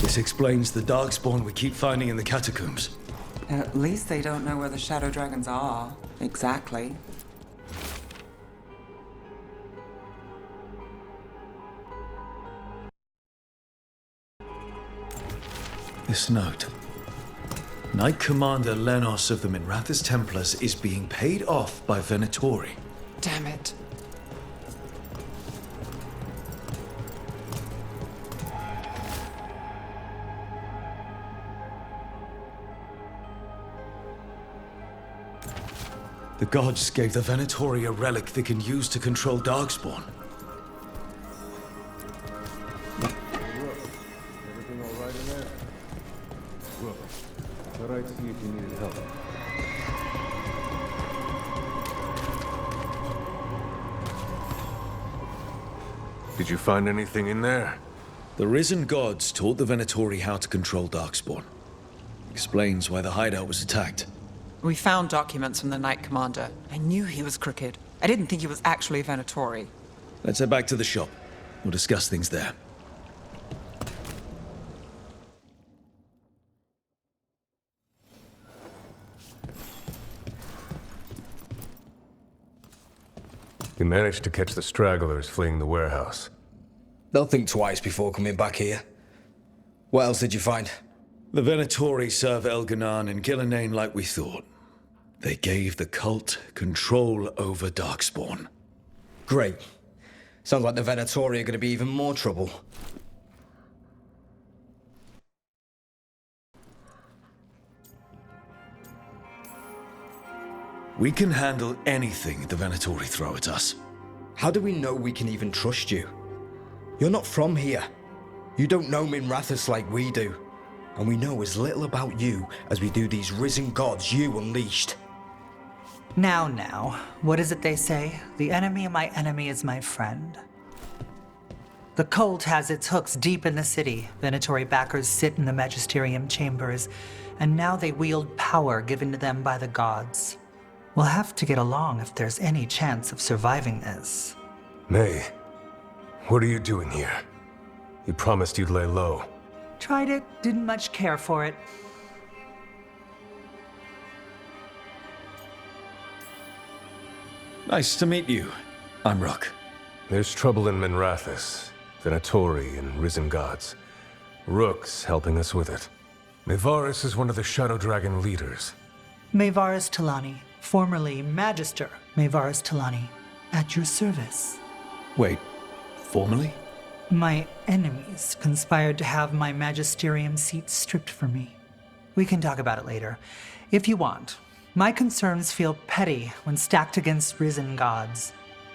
This explains the darkspawn we keep finding in the catacombs. At least they don't know where the shadow dragons are. Exactly. This note. Knight Commander Lenos of the Minrathous Templars is being paid off by Venatori. Damn it. The gods gave the Venatori a relic they can use to control Darkspawn. Everything all right in there? Well, thought I'd see if you needed help. Did you find anything in there? The risen gods taught the Venatori how to control Darkspawn. Explains why the hideout was attacked. We found documents from the Knight Commander. I knew he was crooked. I didn't think he was actually a Venatori. Let's head back to the shop. We'll discuss things there. You managed to catch the stragglers fleeing the warehouse. They'll think twice before coming back here. What else did you find? The Venatori serve Elganan and Gillenane like we thought. They gave the cult control over Darkspawn. Great. Sounds like the Venatori are going to be even more trouble. We can handle anything the Venatori throw at us. How do we know we can even trust you? You're not from here. You don't know Minrathous like we do. And we know as little about you as we do these risen gods you unleashed. Now, what is it they say? The enemy of my enemy is my friend. The cult has its hooks deep in the city. Venatori backers sit in the magisterium chambers, and now they wield power given to them by the gods. We'll have to get along if there's any chance of surviving this. May, what are you doing here? You promised you'd lay low. Tried it, didn't much care for it. Nice to meet you. I'm Rook. There's trouble in Minrathous, Venatori and risen gods. Rook's helping us with it. Mayvarus is one of the Shadow Dragon leaders. Mayvarus Talani, formerly Magister Mayvarus Talani, at your service. Wait, formally? My enemies conspired to have my magisterium seat stripped from me. We can talk about it later, if you want. My concerns feel petty when stacked against risen gods.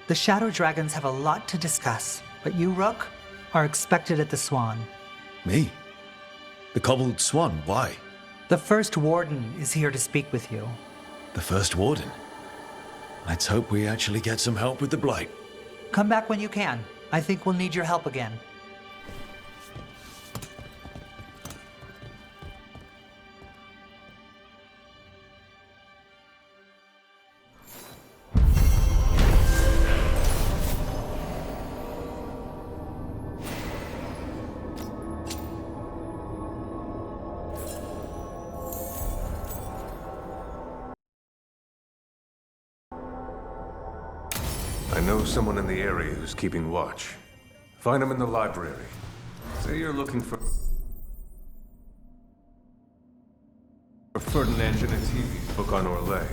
The Shadow Dragons have a lot to discuss, but you, Rook, are expected at the Swan. Me? The Cobbled Swan, why? The First Warden is here to speak with you. The First Warden? Let's hope we actually get some help with the Blight. Come back when you can. I think we'll need your help again. I know someone in the area who's keeping watch. Find him in the library. Say you're looking for Ferdinand Genetivi's book on Orlais.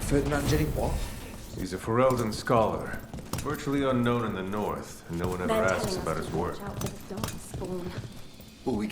Ferdinand Genetivi what? He's a Ferelden scholar, virtually unknown in the north, and no one ever asks about his work. Well, we...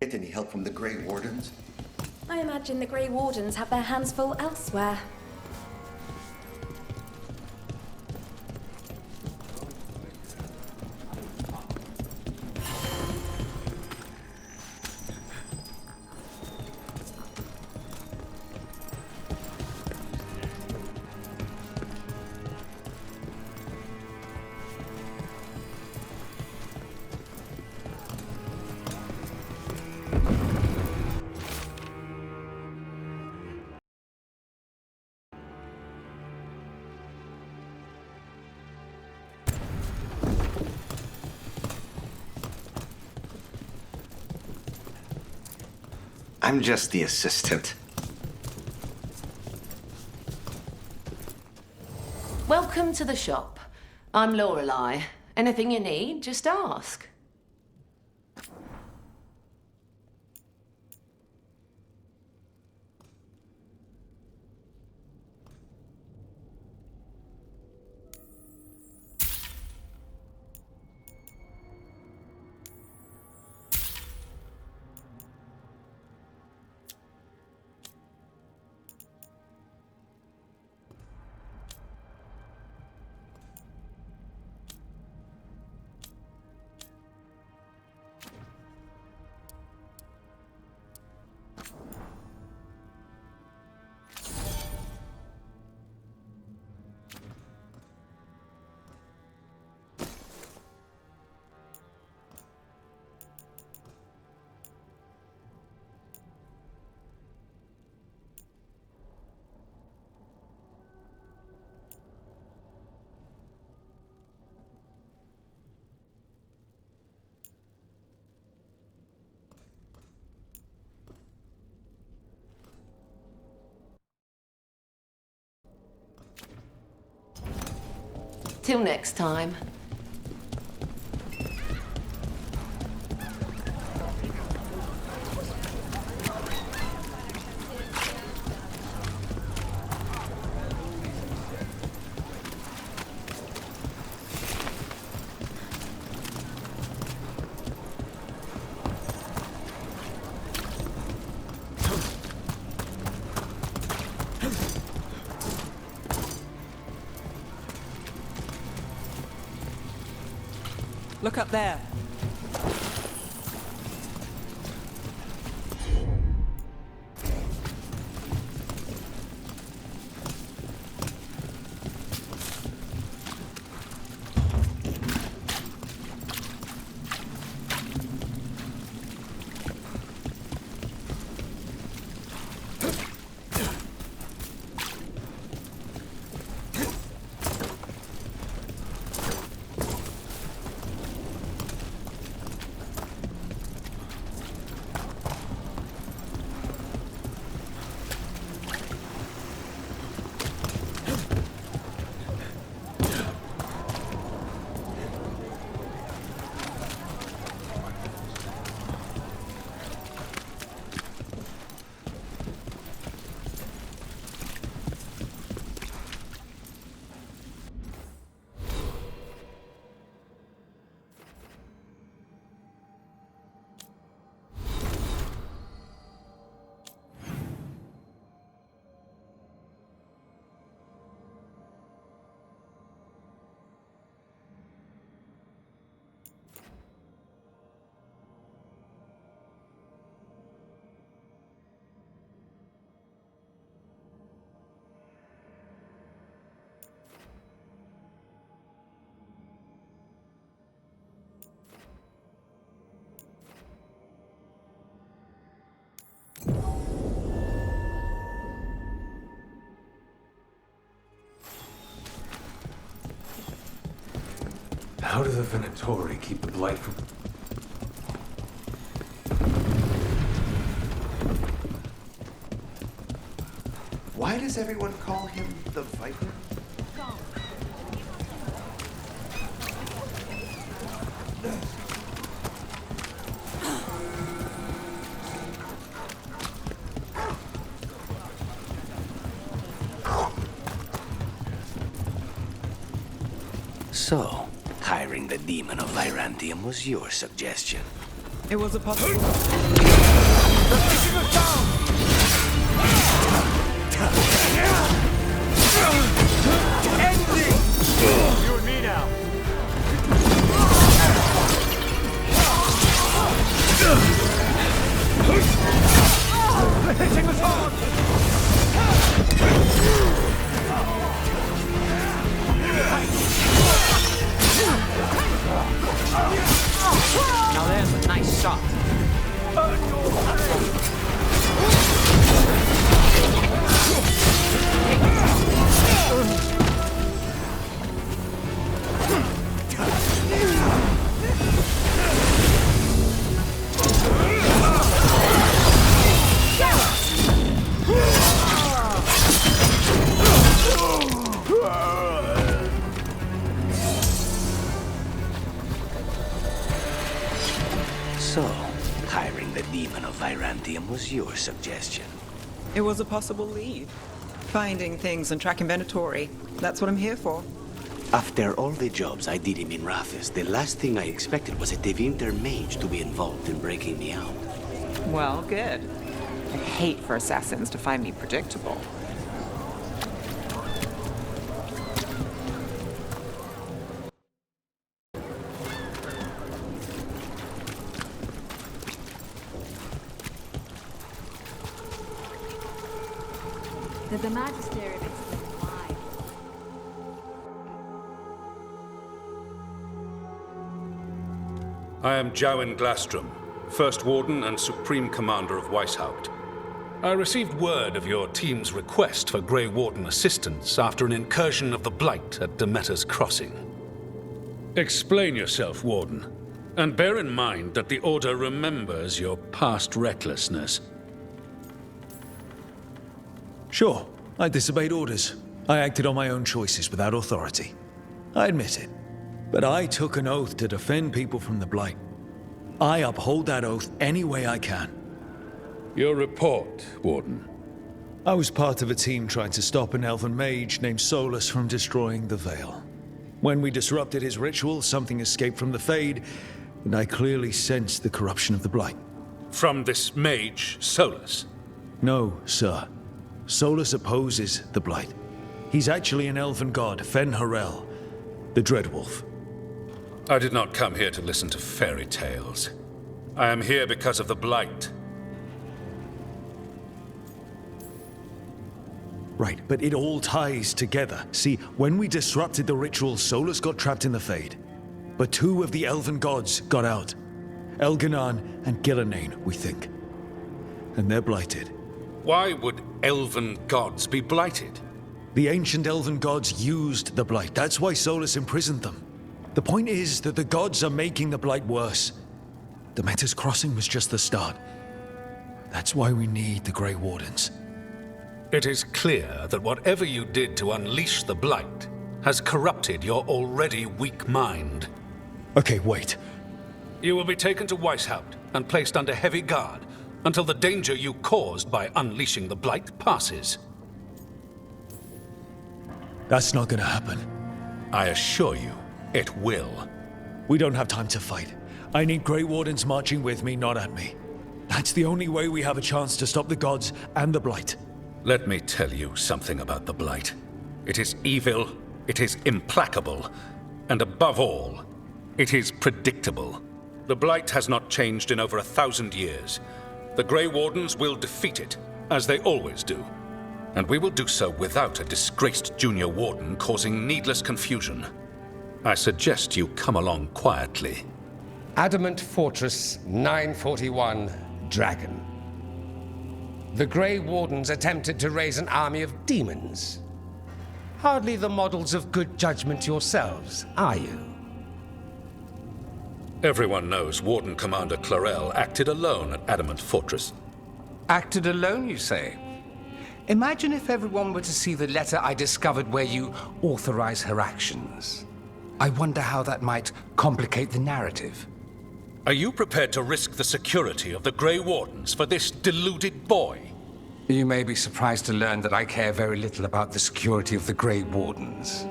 Get any help from the Grey Wardens? I imagine the Grey Wardens have their hands full elsewhere. I'm just the assistant. Welcome to the shop. I'm Lorelei. Anything you need, just ask. Till next time. Look up there. How do the Venatori keep the blight from... Why does everyone call him the Viper? So, hiring the demon of Lyrantium was your suggestion. It was a possible... You and me now. Hitting the target! Now there's a nice shot. So, hiring the demon of Virantium was your suggestion. It was a possible lead. Finding things and tracking Venatori. That's what I'm here for. After all the jobs I did in Minrathis, the last thing I expected was a Tevinter mage to be involved in breaking me out. Well, good. I hate for assassins to find me predictable. The Magister of it's why. I am Jowen Glastrom, First Warden and Supreme Commander of Weishaupt. I received word of your team's request for Grey Warden assistance after an incursion of the Blight at Demeter's Crossing. Explain yourself, Warden, and bear in mind that the Order remembers your past recklessness. Sure, I disobeyed orders. I acted on my own choices without authority. I admit it. But I took an oath to defend people from the Blight. I uphold that oath any way I can. Your report, Warden. I was part of a team trying to stop an elven mage named Solus from destroying the Veil. When we disrupted his ritual, something escaped from the Fade, and I clearly sensed the corruption of the Blight. From this mage, Solus? No, sir. Solus opposes the Blight. He's actually an elven god, Fen Harel, the Dreadwolf. I did not come here to listen to fairy tales. I am here because of the Blight. Right, but it all ties together. See, when we disrupted the ritual, Solus got trapped in the Fade. But two of the elven gods got out. Elganan and Gillenane, we think. And they're blighted. Why would elven gods be blighted? The ancient elven gods used the Blight. That's why Solus imprisoned them. The point is that the gods are making the Blight worse. Demeter's Crossing was just the start. That's why we need the Grey Wardens. It is clear that whatever you did to unleash the Blight has corrupted your already weak mind. Okay, wait. You will be taken to Weishaupt and placed under heavy guard until the danger you caused by unleashing the Blight passes. That's not gonna happen. I assure you, it will. We don't have time to fight. I need Grey Wardens marching with me, not at me. That's the only way we have a chance to stop the gods and the Blight. Let me tell you something about the Blight. It is evil, it is implacable, and above all, it is predictable. The Blight has not changed in over 1,000 years. The Grey Wardens will defeat it, as they always do. And we will do so without a disgraced junior warden causing needless confusion. I suggest you come along quietly. Adamant Fortress 941, Dragon. The Grey Wardens attempted to raise an army of demons. Hardly the models of good judgment yourselves, are you? Everyone knows Warden Commander Clarel acted alone at Adamant Fortress. Acted alone, you say? Imagine if everyone were to see the letter I discovered where you authorize her actions. I wonder how that might complicate the narrative. Are you prepared to risk the security of the Grey Wardens for this deluded boy? You may be surprised to learn that I care very little about the security of the Grey Wardens.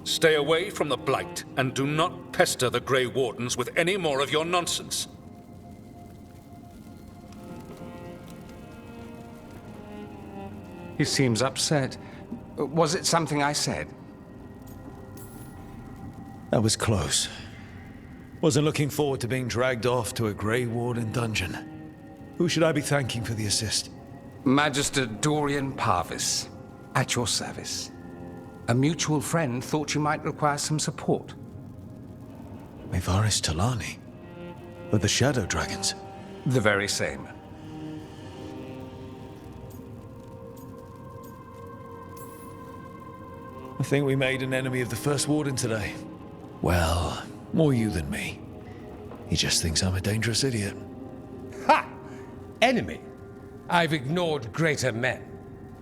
Stay away from the Blight, and do not pester the Grey Wardens with any more of your nonsense. He seems upset. Was it something I said? That was close. Wasn't looking forward to being dragged off to a Grey Warden dungeon. Who should I be thanking for the assist? Magister Dorian Parvis, at your service. A mutual friend thought you might require some support. Mevaris Talani? Of the Shadow Dragons? The very same. I think we made an enemy of the First Warden today. Well, more you than me. He just thinks I'm a dangerous idiot. Ha! Enemy? I've ignored greater men.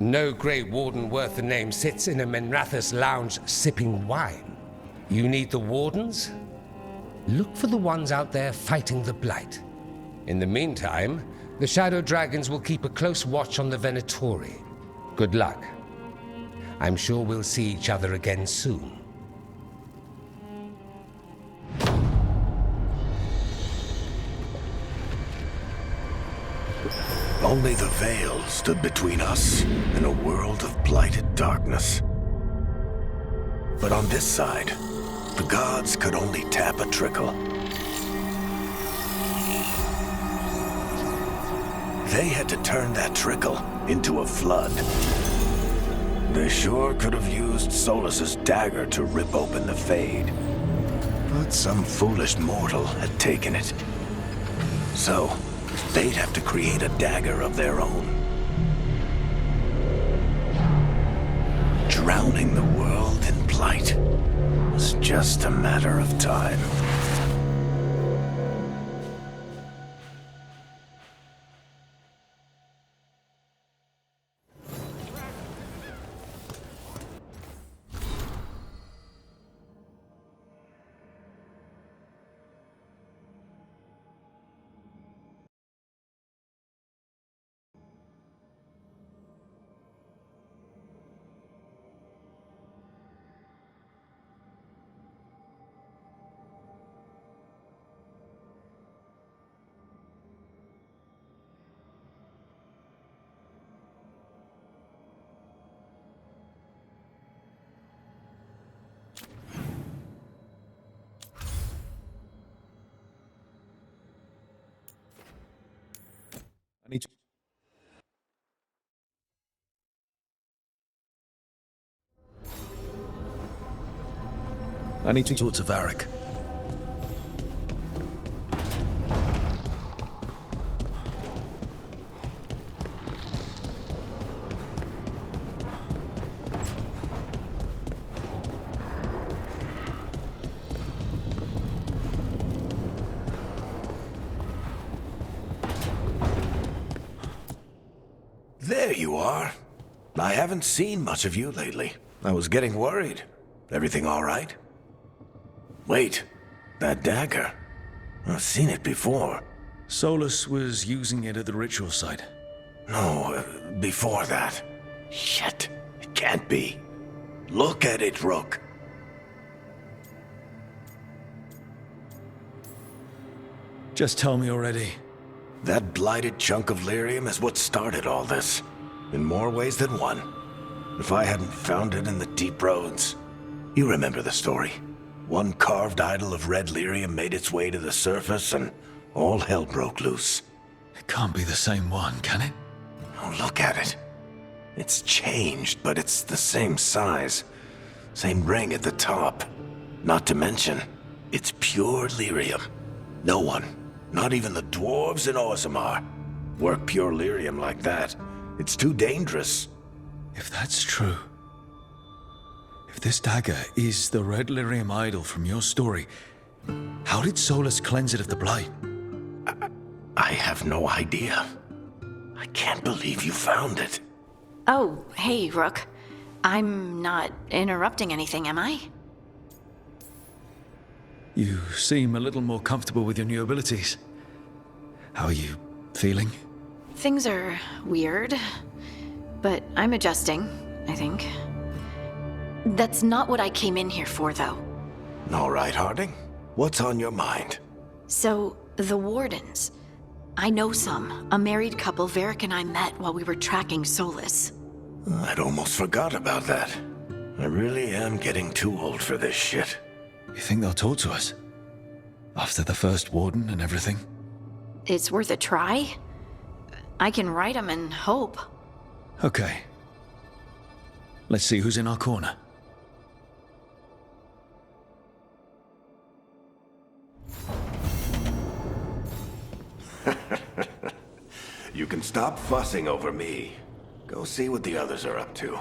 No Grey Warden worth the name sits in a Minrathous lounge sipping wine. You need the Wardens? Look for the ones out there fighting the Blight. In the meantime, the Shadow Dragons will keep a close watch on the Venatori. Good luck. I'm sure we'll see each other again soon. Only the veil stood between us and a world of blighted darkness. But on this side, the gods could only tap a trickle. They had to turn that trickle into a flood. They sure could have used Solus's dagger to rip open the Fade. But some foolish mortal had taken it. So, they'd have to create a dagger of their own. Drowning the world in blight was just a matter of time. I need to talk to Varric. There you are. I haven't seen much of you lately. I was getting worried. Everything all right? Wait, that dagger. I've seen it before. Solus was using it at the ritual site. No, before that. Shit, it can't be. Look at it, Rook. Just tell me already. That blighted chunk of lyrium is what started all this. In more ways than one. If I hadn't found it in the deep roads. You remember the story. One carved idol of red lyrium made its way to the surface and all hell broke loose. It can't be the same one, can it? Oh, look at it. It's changed, but it's the same size. Same ring at the top. Not to mention, it's pure lyrium. No one, not even the dwarves in Orzammar, work pure lyrium like that. It's too dangerous. If that's true... If this dagger is the red lyrium idol from your story, how did Solus cleanse it of the blight? I have no idea. I can't believe you found it. Oh, hey, Rook. I'm not interrupting anything, am I? You seem a little more comfortable with your new abilities. How are you feeling? Things are weird, but I'm adjusting, I think. That's not what I came in here for, though. All right, Harding. What's on your mind? So, the Wardens. I know some. A married couple Varric and I met while we were tracking Solus. I'd almost forgot about that. I really am getting too old for this shit. You think they'll talk to us? After the first Warden and everything? It's worth a try. I can write them and hope. Okay. Let's see who's in our corner. You can stop fussing over me. Go see what the others are up to.